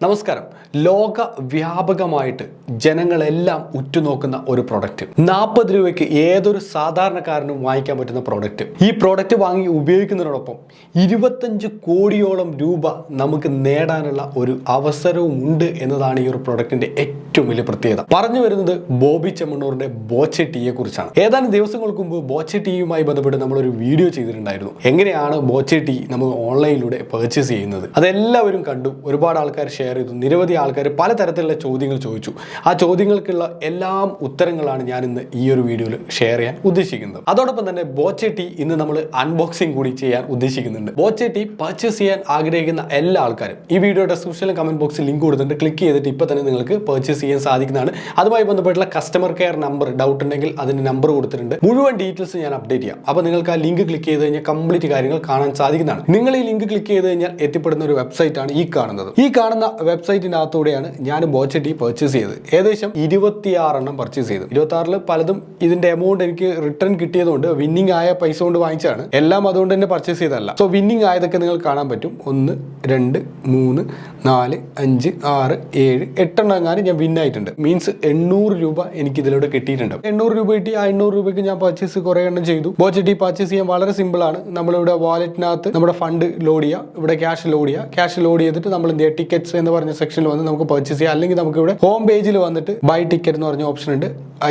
നമസ്കാരം. ലോകവ്യാപകമായിട്ട് ജനങ്ങളെല്ലാം ഉറ്റുനോക്കുന്ന ഒരു പ്രൊഡക്റ്റ്, 40 രൂപയ്ക്ക് ഏതൊരു സാധാരണക്കാരനും വാങ്ങിക്കാൻ പറ്റുന്ന പ്രൊഡക്റ്റ്. ഈ പ്രൊഡക്റ്റ് വാങ്ങി ഉപയോഗിക്കുന്നതിനോടൊപ്പം 25 കോടിയോളം രൂപ നമുക്ക് നേടാനുള്ള ഒരു അവസരവും ഉണ്ട് എന്നതാണ് ഈ ഒരു പ്രൊഡക്റ്റിന്റെ ഏറ്റവും വലിയ പ്രത്യേകത. പറഞ്ഞു വരുന്നത് ബോബി ചെമ്മണ്ണൂറിന്റെ ബോച്ചെ ടീയെ കുറിച്ചാണ്. ഏതാനും ദിവസങ്ങൾക്ക് മുമ്പ് ബോച്ചെ ടീയുമായി ബന്ധപ്പെട്ട് നമ്മളൊരു വീഡിയോ ചെയ്തിട്ടുണ്ടായിരുന്നു. എങ്ങനെയാണ് ബോച്ചെ ടീ നമുക്ക് ഓൺലൈനിലൂടെ പർച്ചേസ് ചെയ്യുന്നത്. അതെല്ലാവരും കണ്ടു, ഒരുപാട് ആൾക്കാർ ഷെയർ ചെയ്തു, നിരവധി ആൾക്കാർ പലതരത്തിലുള്ള ചോദ്യങ്ങൾ ചോദിച്ചു. ആ ചോദ്യങ്ങൾക്കുള്ള എല്ലാം ഉത്തരങ്ങളാണ് ഞാൻ ഇന്ന് ഈ ഒരു വീഡിയോയിൽ ഷെയർ ചെയ്യാൻ ഉദ്ദേശിക്കുന്നത്. അതോടൊപ്പം തന്നെ ബോച്ചെ ടീ ഇന്ന് നമ്മൾ അൺബോക്സിംഗ് കൂടി ചെയ്യാൻ ഉദ്ദേശിക്കുന്നുണ്ട്. ബോച്ചെ ടീ പർച്ചേസ് ചെയ്യാൻ ആഗ്രഹിക്കുന്ന എല്ലാ ആൾക്കാരും ഈ വീഡിയോ ഡിസ്ക്രിപ്ഷനിലും കമന്റ് ബോക്സിൽ ലിങ്ക് കൊടുത്തിട്ട് ക്ലിക്ക് ചെയ്തിട്ട് ഇപ്പോൾ തന്നെ നിങ്ങൾക്ക് പർച്ചേസ് ചെയ്യാൻ സാധിക്കുന്നതാണ്. അതുമായി ബന്ധപ്പെട്ടുള്ള കസ്റ്റമർ കെയർ നമ്പർ ഡൗട്ട് ഉണ്ടെങ്കിൽ അതിന്റെ നമ്പർ കൊടുത്തിട്ടുണ്ട്. മുഴുവൻ ഡീറ്റെയിൽസ് ഞാൻ അപ്ഡേറ്റ് ചെയ്യാം. അപ്പോൾ നിങ്ങൾക്ക് ആ ലിങ്ക് ക്ലിക്ക് ചെയ്ത് കഴിഞ്ഞാൽ കംപ്ലീറ്റ് കാര്യങ്ങൾ കാണാൻ സാധിക്കുന്നതാണ്. നിങ്ങൾ ഈ ലിങ്ക് ക്ലിക്ക് ചെയ്ത് കഴിഞ്ഞാൽ എത്തിപ്പെടുന്ന ഒരു വെബ്സൈറ്റ് ആണ് ഈ കാണുന്നത്. ഈ കാണുന്ന വെബ്സൈറ്റിനകത്തൂടെയാണ് ഞാൻ ബോച്ചെ ടീ പർച്ചേസ് ചെയ്തത്. ഏകദേശം 26 എണ്ണം പർച്ചേസ് ചെയ്തു. 26 പലതും ഇതിന്റെ എമൗണ്ട് എനിക്ക് റിട്ടേൺ കിട്ടിയതുകൊണ്ട് വിന്നിംഗ് ആയ പൈസ കൊണ്ട് വാങ്ങിച്ചാണ്. എല്ലാം അതുകൊണ്ട് തന്നെ പർച്ചേസ് ചെയ്തതല്ല. സോ വിന്നിംഗ് ആയതൊക്കെ നിങ്ങൾ കാണാൻ പറ്റും. 1 2 3 4 5 6 7 8 എണ്ണം എങ്ങാനും ഞാൻ വിൻ ആയിട്ടുണ്ട്. മീൻസ് 800 രൂപ എനിക്ക് ഇതിലൂടെ കിട്ടിയിട്ടുണ്ട്. 800 രൂപ കിട്ടി. ആ 800 രൂപയ്ക്ക് ഞാൻ പർച്ചേസ് കുറേ എണ്ണം ചെയ്തു. ബോച്ചെ ടീ പർച്ചേസ് ചെയ്യാൻ വളരെ സിമ്പിൾ ആണ്. നമ്മളിവിടെ വാലറ്റിനകത്ത് നമ്മുടെ ഫണ്ട് ലോഡ് ചെയ്യുക, ഇവിടെ ക്യാഷ് ലോഡ് ചെയ്യുക. ക്യാഷ് ലോഡ് ചെയ്തിട്ട് നമ്മൾ എന്ത് ചെയ്യുക, ടിക്കറ്റ്സ് എന്ന് പറഞ്ഞ സെക്ഷനിൽ വന്ന് നമുക്ക് പർച്ചേസ് ചെയ്യാം. അല്ലെങ്കിൽ നമുക്ക് ഇവിടെ ഹോം പേജിൽ വന്നിട്ട് ബൈ ടിക്കറ്റ് എന്ന് പറഞ്ഞ ഓപ്ഷൻ ഉണ്ട്.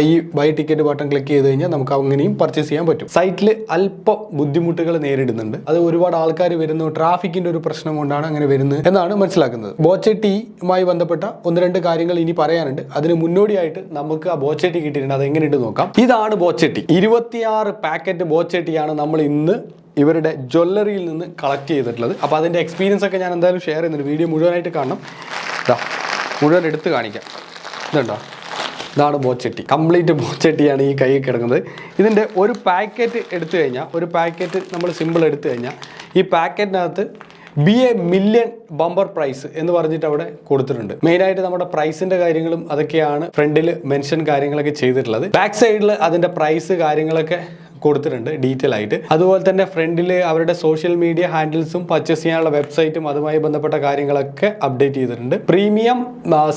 ഈ ബൈ ടിക്കറ്റ് ബട്ടൺ ക്ലിക്ക് ചെയ്ത് കഴിഞ്ഞാൽ നമുക്ക് അങ്ങനെയും പർച്ചേസ് ചെയ്യാൻ പറ്റും. സൈറ്റിൽ അല്പം ബുദ്ധിമുട്ടുകൾ നേരിടുന്നുണ്ട്. അത് ഒരുപാട് ആൾക്കാർ വരുന്നു, ട്രാഫിക്കിന്റെ ഒരു പ്രശ്നം കൊണ്ടാണ് അങ്ങനെ വരുന്നത് എന്നാണ് മനസ്സിലാക്കുന്നത്. ബോച്ചെ ടീയുമായി ബന്ധപ്പെട്ട 1-2 കാര്യങ്ങൾ ഇനി പറയാനുണ്ട്. അതിന് മുന്നോടിയായിട്ട് നമുക്ക് ആ ബോച്ചെ ടീ കിട്ടിയിട്ടുണ്ട്. അത് എങ്ങനെയുണ്ട് നോക്കാം. ഇതാണ് Boche tea. 26 packet Boche tea ആണ് നമ്മൾ ഇന്ന് ഇവരുടെ ജ്വല്ലറിയിൽ നിന്ന് കളക്ട് ചെയ്തിട്ടുള്ളത്. അപ്പോൾ അതിൻ്റെ എക്സ്പീരിയൻസ് ഒക്കെ ഞാൻ എന്തായാലും ഷെയർ ചെയ്യുന്നുണ്ട്. വീഡിയോ മുഴുവനായിട്ട് കാണണം. മുഴുവൻ എടുത്ത് കാണിക്കാം. ഇതുണ്ടോ, ഇതാണ് Boche tea. Complete Boche tea ആണ് ഈ കയ്യിൽ കിടക്കുന്നത്. ഇതിൻ്റെ ഒരു പാക്കറ്റ് എടുത്തു കഴിഞ്ഞാൽ, ഒരു പാക്കറ്റ് നമ്മൾ സിമ്പിൾ എടുത്തു കഴിഞ്ഞാൽ ഈ പാക്കറ്റിനകത്ത് be a million bumper prize എന്ന് പറഞ്ഞിട്ട് അവിടെ കൊടുത്തിട്ടുണ്ട്. മെയിനായിട്ട് നമ്മുടെ പ്രൈസിന്റെ കാര്യങ്ങളും അതൊക്കെയാണ് ഫ്രണ്ടിൽ മെൻഷൻ കാര്യങ്ങളൊക്കെ ചെയ്തിട്ടുള്ളത്. ബാക്ക് സൈഡിൽ അതിന്റെ പ്രൈസ് കാര്യങ്ങളൊക്കെ കൊടുത്തിട്ടുണ്ട് ഡീറ്റെയിൽ ആയിട്ട്. അതുപോലെ തന്നെ ഫ്രണ്ടിൽ അവരുടെ സോഷ്യൽ മീഡിയ ഹാൻഡിൽസും പർച്ചേസ് ചെയ്യാനുള്ള വെബ്സൈറ്റും അതുമായി ബന്ധപ്പെട്ട കാര്യങ്ങളൊക്കെ അപ്ഡേറ്റ് ചെയ്തിട്ടുണ്ട്. പ്രീമിയം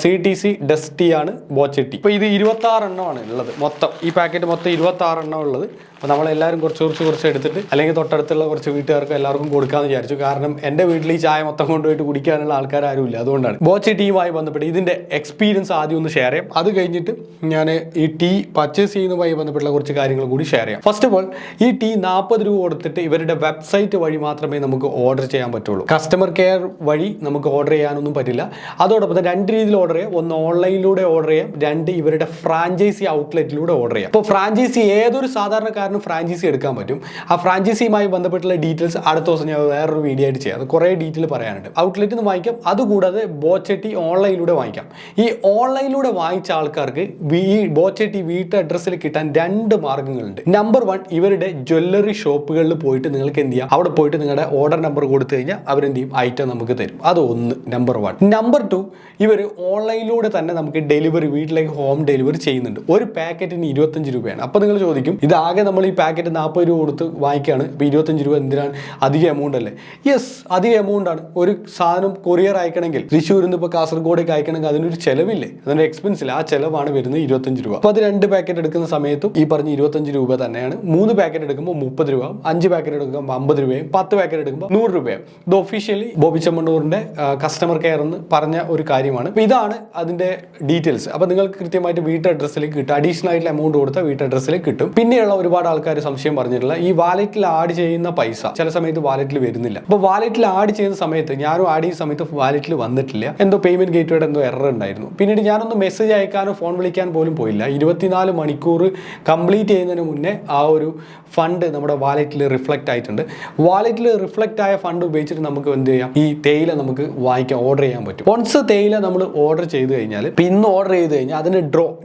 CTC ഡസ്റ്റ് ടീ ആണ് ബോച്ചെ ടീ. ഇപ്പോൾ ഇത് 26 എണ്ണമാണ് ഉള്ളത്. മൊത്തം ഈ പാക്കറ്റ് മൊത്തം 26 എണ്ണം ഉള്ളത്. അപ്പോൾ നമ്മളെല്ലാവരും കുറച്ച് എടുത്തിട്ട് അല്ലെങ്കിൽ തൊട്ടടുത്തുള്ള കുറച്ച് വീട്ടുകാർക്ക് എല്ലാവർക്കും കൊടുക്കാമെന്ന് വിചാരിച്ചു. കാരണം എൻ്റെ വീട്ടിൽ ഈ ചായ മൊത്തം കൊണ്ടുപോയിട്ട് കുടിക്കാനുള്ള ആൾക്കാർ ആരുമില്ല. അതുകൊണ്ടാണ് ബോച്ചെ ടീയുമായി ബന്ധപ്പെട്ട് ഇതിൻ്റെ എക്സ്പീരിയൻസ് ആദ്യം ഒന്ന് ഷെയർ ചെയ്യാം. അത് കഴിഞ്ഞിട്ട് ഞാൻ ഈ ടീ പർച്ചേസ് ചെയ്യുന്നതുമായി ബന്ധപ്പെട്ടുള്ള കുറച്ച് കാര്യങ്ങൾ കൂടി ഷെയർ ചെയ്യാം. ഫസ്റ്റ് ഓഫ് ഓൾ, ഈ ടീ 40 രൂപ കൊടുത്തിട്ട് ഇവരുടെ വെബ്സൈറ്റ് വഴി മാത്രമേ നമുക്ക് ഓർഡർ ചെയ്യാൻ പറ്റുള്ളൂ. കസ്റ്റമർ കെയർ വഴി നമുക്ക് ഓർഡർ ചെയ്യാനൊന്നും പറ്റില്ല. അതോടൊപ്പം തന്നെ 2 രീതിയിൽ ഓർഡർ ചെയ്യാം. ഒന്ന് ഓൺലൈനിലൂടെ ഓർഡർ ചെയ്യാം, 2 ഇവരുടെ ഫ്രാഞ്ചൈസി ഔട്ട്ലെറ്റിലൂടെ ഓർഡർ ചെയ്യാം. അപ്പോൾ ഫ്രാഞ്ചൈസി ഏതൊരു സാധാരണക്കാരനും ഫ്രാഞ്ചൈസി എടുക്കാൻ പറ്റും. ആ ഫ്രാഞ്ചൈസിയുമായി ബന്ധപ്പെട്ടുള്ള ഡീറ്റെയിൽസ് അടുത്ത ദിവസം ഞാൻ വേറൊരു വീഡിയോ ആയിട്ട് ചെയ്യാം. അത് കുറേ ഡീറ്റെയിൽ പറയാനുണ്ട്. ഔട്ട്ലെറ്റിൽ നിന്ന് വാങ്ങിക്കാം. അതുകൂടാതെ ബോച്ചെ ടീ ഓൺലൈനിലൂടെ വാങ്ങിക്കാം. ഈ ഓൺലൈനിലൂടെ വാങ്ങിച്ച ആൾക്കാർക്ക് ഈ ബോച്ചെ ടീ വീട്ട് അഡ്രസ്സിൽ കിട്ടാൻ 2 മാർഗ്ഗങ്ങളുണ്ട്. നമ്പർ 1, ഇവരുടെ ജ്വല്ലറി ഷോപ്പുകളിൽ പോയിട്ട് നിങ്ങൾക്ക് എന്ത് ചെയ്യാം, അവിടെ പോയിട്ട് നിങ്ങളുടെ ഓർഡർ നമ്പർ കൊടുത്തു കഴിഞ്ഞാൽ അവരെന്ത് ചെയ്യും, ഐറ്റം നമുക്ക് തരും. അത് ഒന്ന്, നമ്പർ 1. നമ്പർ 2, ഇവർ ഓൺലൈനിലൂടെ തന്നെ നമുക്ക് ഡെലിവറി, വീട്ടിലേക്ക് ഹോം ഡെലിവറി ചെയ്യുന്നുണ്ട്. ഒരു പാക്കറ്റിന് 25 രൂപയാണ്. അപ്പോൾ നിങ്ങൾ ചോദിക്കും, ഇതാകെ നമ്മൾ ഈ പാക്കറ്റ് 40 രൂപ കൊടുത്ത് വാങ്ങിക്കുകയാണ്, ഇപ്പോൾ 25 രൂപ എന്തിനാണ്, അധിക എമൗണ്ട് അല്ലേ? യെസ്, അധിക എമൗണ്ട് ആണ്. ഒരു സാധനം കൊറിയർ അയക്കണമെങ്കിൽ, തൃശ്ശൂരിൽ നിന്ന് ഇപ്പോൾ കാസർഗോഡേക്ക് അയക്കണമെങ്കിൽ അതിനൊരു ചിലവില്ലേ, അതിൻ്റെ എക്സ്പെൻസ് ഇല്ല. ആ ചിലവാണ് വരുന്നത് 25 രൂപ. അപ്പോൾ അത് 2 പാക്കറ്റ് എടുക്കുന്ന സമയത്തും ഈ പറഞ്ഞ 25 രൂപ തന്നെയാണ്. 3 പാക്കറ്റ് എടുക്കുമ്പോൾ 30 രൂപ, 5 പാക്കറ്റ് എടുക്കുമ്പോൾ 50 രൂപയും, 10 പാക്കറ്റ് എടുക്കുമ്പോൾ 100 രൂപയും. ഇത് ഒഫീഷ്യലി ബോബി ചെമ്മണ്ണൂറിന്റെ കസ്റ്റമർ കെയർ എന്ന് പറഞ്ഞ ഒരു കാര്യമാണ്. അപ്പോൾ ഇതാണ് അതിന്റെ ഡീറ്റെയിൽസ്. അപ്പോൾ നിങ്ങൾക്ക് കൃത്യമായിട്ട് വീട്ട് അഡ്രസ്സിലേക്ക് കിട്ടും. അഡീഷണൽ ആയിട്ടുള്ള എമൗണ്ട് കൊടുത്താൽ വീട്ട് അഡ്രസ്സിലേക്ക് കിട്ടും. പിന്നെയുള്ള ഒരുപാട് ആൾക്കാർ സംശയം പറഞ്ഞിട്ടുള്ള ഈ വാലറ്റിൽ ആഡ് ചെയ്യുന്ന പൈസ ചില സമയത്ത് വാലറ്റിൽ വരുന്നില്ല. അപ്പോൾ വാലറ്റിൽ ആഡ് ചെയ്യുന്ന സമയത്ത്, ഞാനും ആഡ് ചെയ്യുന്ന സമയത്ത് വാലറ്റിൽ വന്നിട്ടില്ല. എന്തോ പേയ്മെന്റ് ഗേറ്റ്വേയുടെ എന്തോ എറർ ഉണ്ടായിരുന്നു. പിന്നീട് ഞാനൊന്ന് മെസ്സേജ് അയക്കാനോ ഫോൺ വിളിക്കാൻ പോലും പോയില്ല. 24 മണിക്കൂർ കംപ്ലീറ്റ് ചെയ്യുന്നതിന് മുന്നേ ആ ഒരു ഫണ്ട് നമ്മുടെ വാലറ്റിൽ റിഫ്ലക്റ്റ് ആയിട്ടുണ്ട്. വാലറ്റിൽ റിഫ്ലക്റ്റ് ആയ ഫണ്ട് ഉപയോഗിച്ചിട്ട് നമുക്ക് എന്ത് ചെയ്യാം, ഈ തേയില നമുക്ക് വാങ്ങിക്കാൻ ഓർഡർ ചെയ്യാൻ പറ്റും. വൺസ് തേയില നമ്മൾ ഓർഡർ ചെയ്ത് കഴിഞ്ഞാൽ, ഇന്ന് ഓർഡർ ചെയ്ത് കഴിഞ്ഞാൽ അതിന്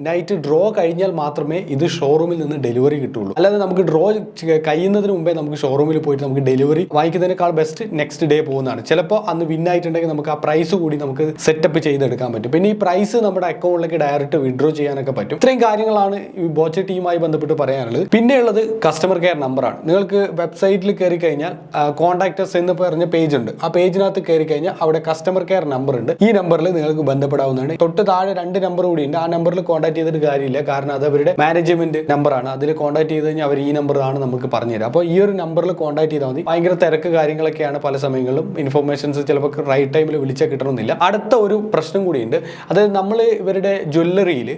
നൈറ്റ് ഡ്രോ കഴിഞ്ഞാൽ മാത്രമേ ഇത് ഷോറൂമിൽ നിന്ന് ഡെലിവറി കിട്ടുള്ളൂ. അല്ലാതെ അല്ലാതെ നമുക്ക് ഡ്രോ കഴിയുന്നതിന് മുമ്പേ നമുക്ക് ഷോറൂമിൽ പോയിട്ട് നമുക്ക് ഡെലിവറി വാങ്ങിക്കുന്നതിനേക്കാൾ ബെസ്റ്റ് നെക്സ്റ്റ് ഡേ പോകുന്നതാണ്. ചിലപ്പോൾ അന്ന് വിൻ ആയിട്ടുണ്ടെങ്കിൽ നമുക്ക് ആ പ്രൈസ് കൂടി നമുക്ക് സെറ്റപ്പ് ചെയ്തെടുക്കാൻ പറ്റും. പിന്നെ ഈ പ്രൈസ് നമ്മുടെ അക്കൗണ്ടിലേക്ക് ഡയറക്റ്റ് വിഡ്രോ ചെയ്യാനൊക്കെ പറ്റും. ഇത്രയും കാര്യങ്ങളാണ് ഈ ബോച്ച ടീമുമായി ബന്ധപ്പെട്ട് പറയാനുള്ളത്. പിന്നെയുള്ളത് കസ്റ്റമർ കെയർ നമ്പറാണ്. നിങ്ങൾക്ക് വെബ്സൈറ്റിൽ കയറി കഴിഞ്ഞാൽ കോൺടാക്ടസ് എന്ന് പറഞ്ഞ പേജ് ഉണ്ട്. ആ പേജിനകത്ത് കയറി കഴിഞ്ഞാൽ അവിടെ കസ്റ്റമർ കെയർ നമ്പർ ഉണ്ട്. ഈ നമ്പറിൽ നിങ്ങൾക്ക് ബന്ധപ്പെടാവുന്നതാണ്. തൊട്ട് താഴെ 2 നമ്പർ കൂടി ഉണ്ട്. ആ നമ്പറിൽ കോൺടാക്ട് ചെയ്തിട്ട് കാര്യമില്ല, കാരണം അത് അവരുടെ മാനേജ്മെന്റ് നമ്പറാണ്. അതിൽ കോൺടാക്ട് ചെയ്ത് കഴിഞ്ഞാൽ അവർ ഈ നമ്പറാണ് നമുക്ക് പറഞ്ഞുതരാം. അപ്പോൾ ഈ ഒരു നമ്പറിൽ കോൺടാക്ട് ചെയ്താൽ മതി. ഭയങ്കര തിരക്ക് കാര്യങ്ങളൊക്കെയാണ് പല സമയങ്ങളിലും. ഇൻഫർമേഷൻസ് ചിലപ്പോൾ റൈറ്റ് ടൈമിൽ വിളിച്ചാൽ കിട്ടണമെന്നില്ല. അടുത്ത ഒരു പ്രശ്നം കൂടിയുണ്ട്. അതായത് നമ്മൾ ഇവരുടെ ജ്വല്ലറിയിൽ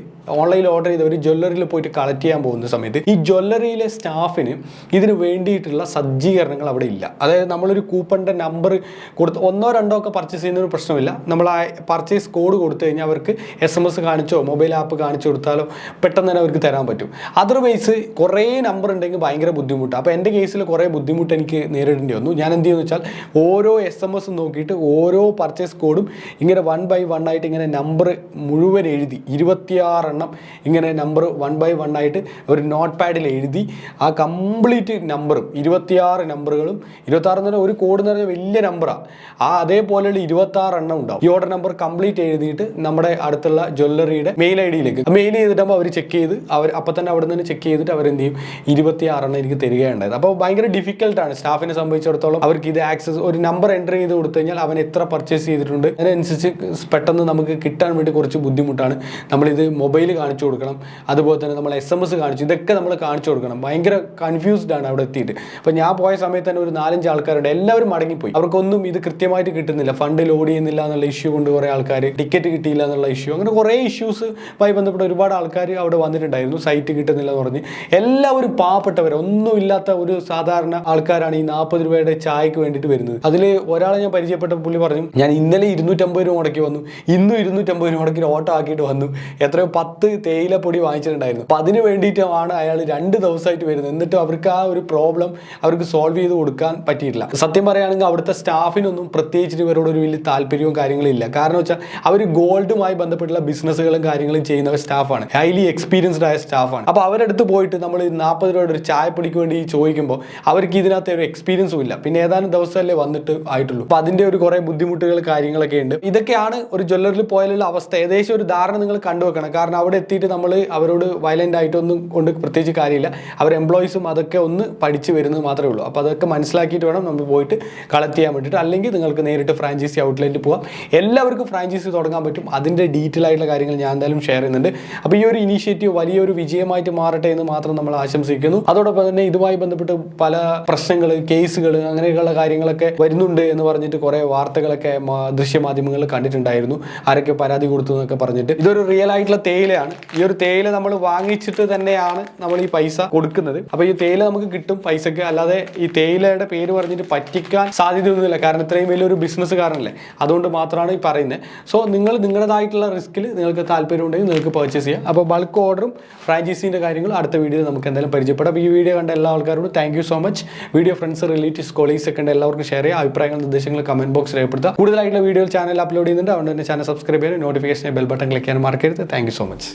ഓൺലൈനിൽ ഓർഡർ ചെയ്തവർ ജ്വല്ലറിയിൽ പോയിട്ട് കളക്ട് ചെയ്യാൻ പോകുന്ന സമയത്ത് ഈ ജ്വല്ലറിയിലെ സ്റ്റാഫിന് ഇതിന് വേണ്ടിയിട്ടുള്ള സജ്ജീകരണങ്ങൾ അവിടെ ഇല്ല. അതായത് നമ്മളൊരു കൂപ്പണിൻ്റെ നമ്പർ കൊടുത്ത് 1 2 ഒക്കെ പർച്ചേസ് ചെയ്യുന്നൊരു പ്രശ്നമില്ല. നമ്മൾ ആ പർച്ചേസ് കോഡ് കൊടുത്തു കഴിഞ്ഞാൽ അവർക്ക് SMS കാണിച്ചോ മൊബൈൽ ആപ്പ് കാണിച്ചു കൊടുത്താലോ പെട്ടെന്ന് തന്നെ അവർക്ക് തരാൻ പറ്റും. അതർവൈസ് കുറേ നമ്പർ ഉണ്ടെങ്കിൽ ഭയങ്കര ബുദ്ധിമുട്ടാണ്. അപ്പോൾ എൻ്റെ കേസിൽ കുറേ ബുദ്ധിമുട്ട് എനിക്ക് നേരിടേണ്ടി വന്നു. ഞാൻ എന്ത് ചെയ്യുമെന്ന് വെച്ചാൽ ഓരോ SMS നോക്കിയിട്ട് ഓരോ പർച്ചേസ് കോഡും ഇങ്ങനെ 1 by 1 ആയിട്ട് ഇങ്ങനെ നമ്പർ മുഴുവൻ എഴുതി 26 എണ്ണം ഇങ്ങനെ നമ്പർ 1 by 1 ആയിട്ട് ഒരു നോട്ട് പാഡിൽ എഴുതി ആ കംപ്ലീറ്റ് നമ്പറും 26 നമ്പറുകളും 26 എന്ന് പറഞ്ഞാൽ ഒരു കോഡ് എന്ന് പറഞ്ഞാൽ വലിയ നമ്പറാണ്. ആ അതേപോലെയുള്ള 26 എണ്ണം ഉണ്ടാവും. ഈ ഓർഡർ നമ്പർ കംപ്ലീറ്റ് എഴുതിയിട്ട് നമ്മുടെ അടുത്തുള്ള ജ്വല്ലറിയുടെ മെയിൽ ID-യിലേക്ക് മെയിൽ ചെയ്തിട്ടാകുമ്പോൾ അവർ ചെക്ക് ചെയ്ത് അവർ അപ്പം തന്നെ അവിടെ നിന്ന് ചെക്ക് ചെയ്തിട്ട് അവരെന്ത് ചെയ്യും 26 എണ്ണം എനിക്ക് തരികയുണ്ടായത്. അപ്പോൾ ഭയങ്കര ഡിഫിക്കൽട്ടാണ് സ്റ്റാഫിനെ സംബന്ധിച്ചിടത്തോളം. അവർക്ക് ഇത് ആക്സസ് ഒരു നമ്പർ എൻ്റർ ചെയ്ത് കൊടുത്തു കഴിഞ്ഞാൽ അവൻ എത്ര പർച്ചേസ് ചെയ്തിട്ടുണ്ട് അതിനനുസരിച്ച് പെട്ടെന്ന് നമുക്ക് കിട്ടാൻ വേണ്ടി കുറച്ച് ബുദ്ധിമുട്ടാണ്. നമ്മളിത് മൊബൈൽ കാണിച്ചു കൊടുക്കണം, അതുപോലെ തന്നെ നമ്മൾ SMS കാണിച്ചു, ഇതൊക്കെ നമ്മൾ കാണിച്ചു കൊടുക്കണം. ഭയങ്കര കൺഫ്യൂസ്ഡ് ആണ് അവിടെ എത്തിയിട്ട്. അപ്പോൾ ഞാൻ പോയ സമയത്ത് തന്നെ ഒരു 4-5 ആൾക്കാരുണ്ട്. എല്ലാവരും മടങ്ങിപ്പോയി. അവർക്കൊന്നും ഇത് കൃത്യമായിട്ട് കിട്ടുന്നില്ല. ഫണ്ട് ലോഡ് ചെയ്യുന്നില്ല എന്നുള്ള ഇഷ്യൂ കൊണ്ട് കുറേ ആൾക്കാർ, ടിക്കറ്റ് കിട്ടിയില്ല എന്നുള്ള ഇഷ്യൂ, അങ്ങനെ കുറേ ഇഷ്യൂസുമായി ബന്ധപ്പെട്ട ഒരുപാട് ആൾക്കാർ അവിടെ വന്നിട്ടുണ്ടായിരുന്നു. സൈറ്റ് കിട്ടുന്നില്ല എന്ന് പറഞ്ഞ് എല്ലാവരും പാവപ്പെട്ടവർ, ഒന്നുമില്ലാത്ത ഒരു സാധാരണ ആൾക്കാരാണ് ഈ 40 രൂപയുടെ ചായക്ക് വേണ്ടിയിട്ട് വരുന്നത്. അതിൽ ഒരാളെ ഞാൻ പരിചയപ്പെട്ട പുള്ളി പറഞ്ഞു, ഞാൻ ഇന്നലെ 250 രൂപ മുടക്കി വന്നു, ഇന്നും 250 രൂപ മുടക്കി ഓട്ടോ ആക്കിയിട്ട് വന്നു, എത്രയോ 10 തേയിലപ്പൊടി വാങ്ങിച്ചിട്ടുണ്ടായിരുന്നു. അപ്പോൾ അതിന് വേണ്ടിയിട്ടാണ് അയാൾ 2 ദിവസമായിട്ട് വരുന്നത്. എന്നിട്ട് അവർക്ക് ആ ഒരു പ്രോബ്ലം അവർക്ക് സോൾവ് ചെയ്ത് കൊടുക്കാൻ പറ്റിയിട്ടില്ല. സത്യം പറയുകയാണെങ്കിൽ അവിടുത്തെ സ്റ്റാഫിനൊന്നും പ്രത്യേകിച്ച് ഇവരോട് ഒരു വലിയ താല്പര്യവും കാര്യങ്ങളും ഇല്ല. കാരണം വെച്ചാൽ അവർ ഗോൾഡുമായി ബന്ധപ്പെട്ടുള്ള ബിസിനസ്സുകളും കാര്യങ്ങളും ചെയ്യുന്ന സ്റ്റാഫാണ്, ഹൈലി എക്സ്പീരിയൻസ്ഡ് ആയ സ്റ്റാഫാണ്. അപ്പോൾ അവരടുത്ത് പോയിട്ട് നമ്മൾ 40 രൂപയുടെ ഒരു ചായപ്പൊടിക്ക് വേണ്ടി ചോദിക്കുമ്പോൾ അവർക്ക് ഇതിനകത്ത് ഒരു എക്സ്പീരിയൻസും ഇല്ല. പിന്നെ ഏതാനും ദിവസമല്ലേ വന്നിട്ട് ആയിട്ടുള്ളൂ. അപ്പോൾ അതിൻ്റെ ഒരു കുറേ ബുദ്ധിമുട്ടുകൾ കാര്യങ്ങളൊക്കെ ഉണ്ട്. ഇതൊക്കെയാണ് ഒരു ജ്വല്ലറിൽ പോയാലുള്ള അവസ്ഥ. ഏകദേശം ഒരു ധാരണ നിങ്ങൾ കണ്ടുവെക്കണം. കാരണം അവിടെ എത്തിയിട്ട് നമ്മൾ അവരോട് വയലൻ്റ് ആയിട്ടൊന്നും കൊണ്ട് പ്രത്യേകിച്ച് കാര്യമില്ല. അവർ എംപ്ലോയീസും അതൊക്കെ ഒന്ന് പഠിച്ചു വരുന്നത് മാത്രമേ ഉള്ളൂ. അപ്പോൾ അതൊക്കെ മനസ്സിലാക്കിയിട്ട് വേണം നമ്മൾ പോയിട്ട് കളക്ട് ചെയ്യാൻ വേണ്ടിയിട്ട്. അല്ലെങ്കിൽ നിങ്ങൾക്ക് നേരിട്ട് ഫ്രാഞ്ചൈസി ഔട്ട്ലെറ്റ് പോകാം. എല്ലാവർക്കും ഫ്രാഞ്ചൈസി തുടങ്ങാൻ പറ്റും. അതിൻ്റെ ഡീറ്റെയിൽ ആയിട്ടുള്ള കാര്യങ്ങൾ ഞാൻ എന്തായാലും ഷെയർ ചെയ്യുന്നുണ്ട്. അപ്പോൾ ഈ ഒരു ഇനീഷ്യേറ്റീവ് വലിയൊരു വിജയമായിട്ട് മാറട്ടെ എന്ന് മാത്രം നമ്മൾ ആശംസിക്കുന്നു. അതോടൊപ്പം തന്നെ ഇതുമായി ബന്ധപ്പെട്ട് പല പ്രശ്നങ്ങൾ, കേസുകൾ, അങ്ങനെയൊക്കെയുള്ള കാര്യങ്ങളൊക്കെ വരുന്നുണ്ട് എന്ന് പറഞ്ഞിട്ട് കുറേ വാർത്തകളൊക്കെ ദൃശ്യമാധ്യമങ്ങളിൽ കണ്ടിട്ടുണ്ടായിരുന്നു. ആരൊക്കെ പരാതി കൊടുത്തു എന്നൊക്കെ പറഞ്ഞിട്ട്. ഇതൊരു റിയൽ ആയിട്ടുള്ള തേയിലയാണ്. ഈ ഒരു തേയില നമ്മൾ വാങ്ങിച്ചിട്ട് തന്നെയാണ് നമ്മൾ ഈ പൈസ കൊടുക്കുന്നത്. അപ്പോൾ ഈ തേയില നമുക്ക് കിട്ടും പൈസക്ക്. അല്ലാതെ ഈ തേയിലയുടെ പേര് പറഞ്ഞിട്ട് പറ്റിക്കാൻ സാധ്യതയൊന്നുമില്ല. കാരണം ഇത്രയും വലിയൊരു ബിസിനസ്സുകാരനല്ലേ, അതുകൊണ്ട് മാത്രമാണ് ഈ പറയുന്നത്. സോ നിങ്ങൾ നിങ്ങളുടേതായിട്ടുള്ള റിസ്കിൽ നിങ്ങൾക്ക് താല്പര്യം ഉണ്ടെങ്കിൽ നിങ്ങൾക്ക് പർച്ചേസ് ചെയ്യാം. അപ്പോൾ ബൾക്ക് ഓർഡറും ഫ്രാഞ്ചൈസീൻ്റെ കാര്യങ്ങളും അടുത്ത വീഡിയോയിൽ നമുക്ക് എന്തായാലും പരിചയപ്പെടാം. അപ്പോൾ ഈ വീഡിയോ കണ്ട എല്ലാ ആൾക്കാരോടും thank you so much. Video friends, relatives, colleagues ഒക്കെ ഉണ്ട്, എല്ലാവർക്കും ഷെയർ ചെയ്യുക. അഭിപ്രായങ്ങൾ, നിർദ്ദേശങ്ങൾ കമന്റ് ബോക്സിൽ രേഖപ്പെടുത്തുക. കൂടുതലായിട്ടുള്ള വീഡിയോ ചാനൽ അപ്ലോഡ് ചെയ്യുന്നുണ്ട്. അതുകൊണ്ട് തന്നെ ചാനൽ സബ്സ്ക്രൈബ് ചെയ്യാൻ, നോട്ടിഫിക്കേഷൻ ബെൽ ബട്ടൺ ക്ലിക്ക് ചെയ്യാൻ മറക്കരുത്. Thank you so much.